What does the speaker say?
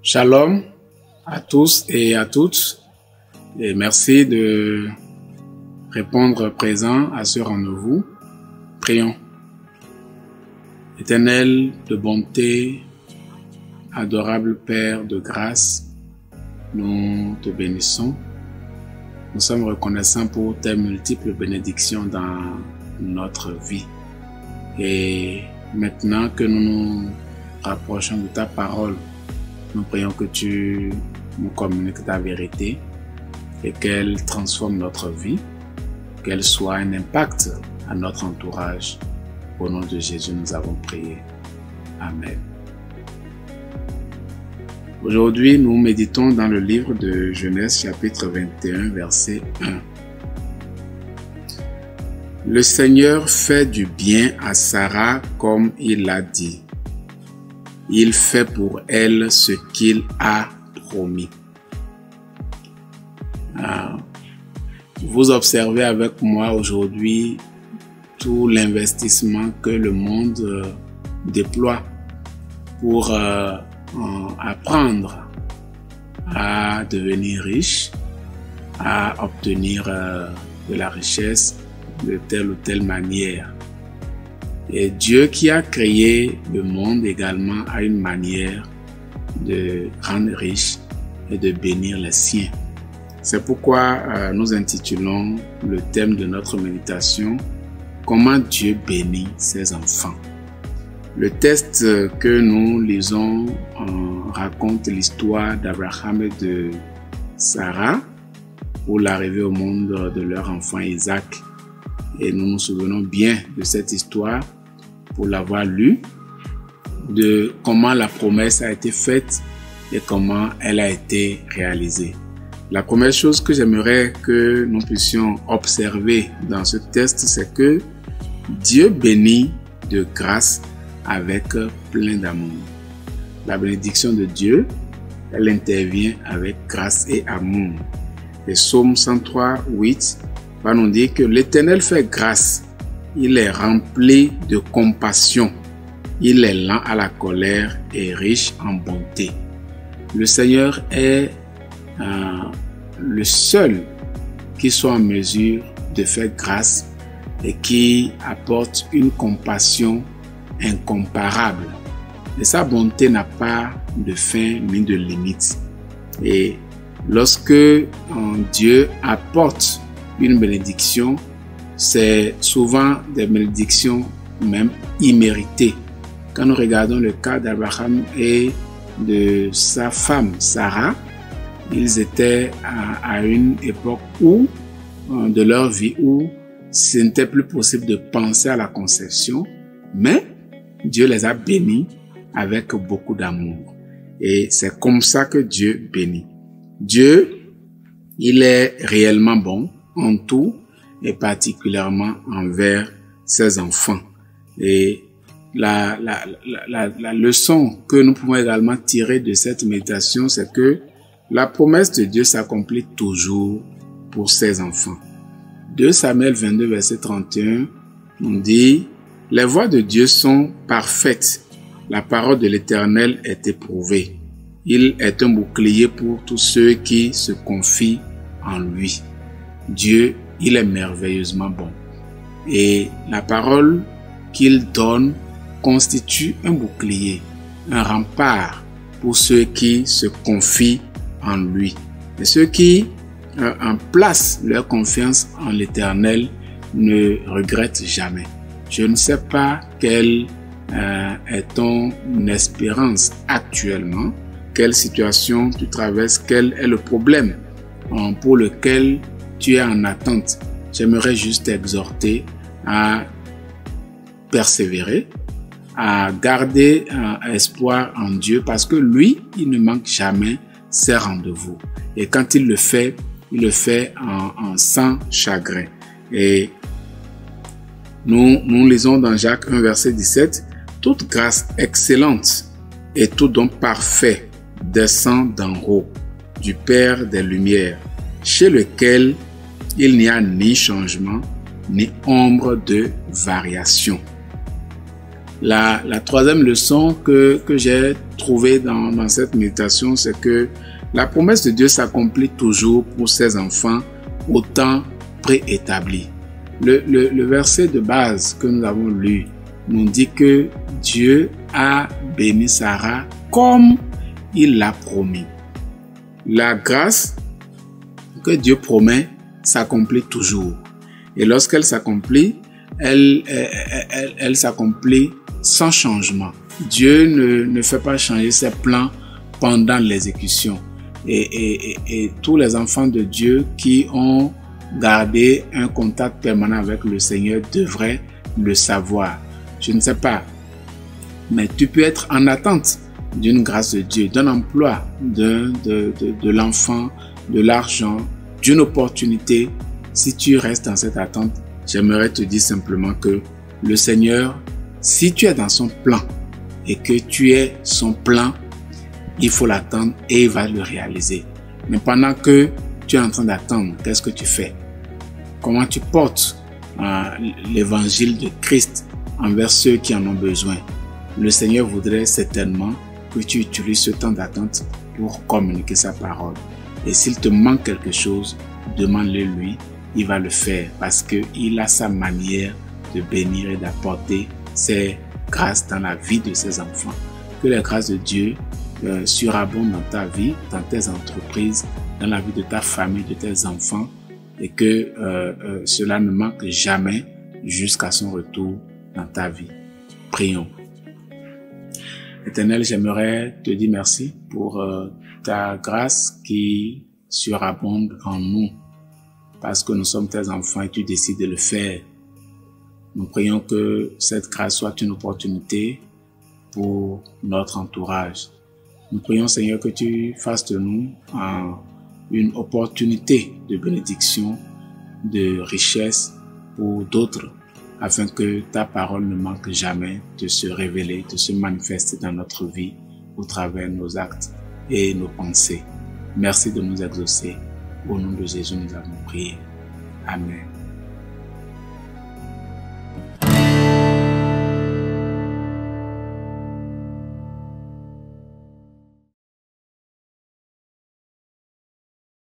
Shalom à tous et à toutes, et merci de répondre présent à ce rendez-vous. Prions. Éternel de bonté, adorable Père de grâce, nous te bénissons. Nous sommes reconnaissants pour tes multiples bénédictions dans notre vie. Et maintenant que nous nous rapprochons de ta parole, nous prions que tu nous communiques ta vérité et qu'elle transforme notre vie, qu'elle soit un impact à notre entourage. Au nom de Jésus, nous avons prié. Amen. Aujourd'hui, nous méditons dans le livre de Genèse, chapitre 21, verset 1. Le Seigneur fait du bien à Sarah comme il l'a dit. Il fait pour elle ce qu'il a promis. Vous observez avec moi aujourd'hui tout l'investissement que le monde déploie pour apprendre à devenir riche, à obtenir de la richesse de telle ou telle manière. Et Dieu qui a créé le monde également a une manière de rendre riche et de bénir les siens. C'est pourquoi nous intitulons le thème de notre méditation « Comment Dieu bénit ses enfants ». Le texte que nous lisons raconte l'histoire d'Abraham et de Sarah pour l'arrivée au monde de leur enfant Isaac. Et nous nous souvenons bien de cette histoire pour l'avoir lu, de comment la promesse a été faite et comment elle a été réalisée. La première chose que j'aimerais que nous puissions observer dans ce texte, c'est que Dieu bénit de grâce avec plein d'amour. La bénédiction de Dieu, elle intervient avec grâce et amour. Et Psaume 103, 8 va nous dire que l'Éternel fait grâce. Il est rempli de compassion. Il est lent à la colère et riche en bonté. Le Seigneur est le seul qui soit en mesure de faire grâce et qui apporte une compassion incomparable. Et sa bonté n'a pas de fin ni de limite. Et lorsque Dieu apporte une bénédiction, c'est souvent des bénédictions même imméritées. Quand nous regardons le cas d'Abraham et de sa femme Sarah, ils étaient à une époque où, de leur vie où ce n'était plus possible de penser à la conception, mais Dieu les a bénis avec beaucoup d'amour. Et c'est comme ça que Dieu bénit. Dieu, il est réellement bon en tout, et particulièrement envers ses enfants. Et la leçon que nous pouvons également tirer de cette méditation, c'est que la promesse de Dieu s'accomplit toujours pour ses enfants. 2 Samuel 22, verset 31, on dit « Les voies de Dieu sont parfaites, la parole de l'Éternel est éprouvée. Il est un bouclier pour tous ceux qui se confient en lui. » Dieu, il est merveilleusement bon. Et la parole qu'il donne constitue un bouclier, un rempart pour ceux qui se confient en lui. Et ceux qui placent leur confiance en l'Éternel ne regrettent jamais. Je ne sais pas quelle est ton espérance actuellement, quelle situation tu traverses, quel est le problème pour lequel tu es en attente. J'aimerais juste t'exhorter à persévérer, à garder espoir en Dieu parce que lui, il ne manque jamais ses rendez-vous. Et quand il le fait sans chagrin. Et nous lisons dans Jacques 1, verset 17, « Toute grâce excellente et tout don parfait descend d'en haut, du Père des Lumières, chez lequel il n'y a ni changement, ni ombre de variation. » La troisième leçon que j'ai trouvée dans cette méditation, c'est que la promesse de Dieu s'accomplit toujours pour ses enfants au temps préétabli. Le verset de base que nous avons lu nous dit que Dieu a béni Sarah comme il l'a promis. La grâce que Dieu promet s'accomplit toujours. Et lorsqu'elle s'accomplit, elle s'accomplit sans changement. Dieu ne fait pas changer ses plans pendant l'exécution. Et tous les enfants de Dieu qui ont gardé un contact permanent avec le Seigneur devraient le savoir. Je ne sais pas, mais tu peux être en attente d'une grâce de Dieu, d'un emploi, de l'enfant, de l'argent, d'une opportunité. Si tu restes dans cette attente, j'aimerais te dire simplement que le Seigneur, si tu es dans son plan et que tu es son plan, il faut l'attendre et il va le réaliser. Mais pendant que tu es en train d'attendre, qu'est-ce que tu fais? Comment tu portes l'évangile de Christ envers ceux qui en ont besoin? Le Seigneur voudrait certainement que tu utilises ce temps d'attente pour communiquer sa parole. Et s'il te manque quelque chose, demande-le lui, il va le faire parce qu'il a sa manière de bénir et d'apporter ses grâces dans la vie de ses enfants. Que les grâces de Dieu surabondent dans ta vie, dans tes entreprises, dans la vie de ta famille, de tes enfants, et que cela ne manque jamais jusqu'à son retour dans ta vie. Prions. Éternel, j'aimerais te dire merci pour ta grâce qui surabonde en nous, parce que nous sommes tes enfants et tu décides de le faire. Nous prions que cette grâce soit une opportunité pour notre entourage. Nous prions, Seigneur, que tu fasses de nous une opportunité de bénédiction, de richesse pour d'autres, afin que ta parole ne manque jamais de se révéler, de se manifester dans notre vie au travers de nos actes et nos pensées. Merci de nous exaucer. Au nom de Jésus, nous avons prié. Amen.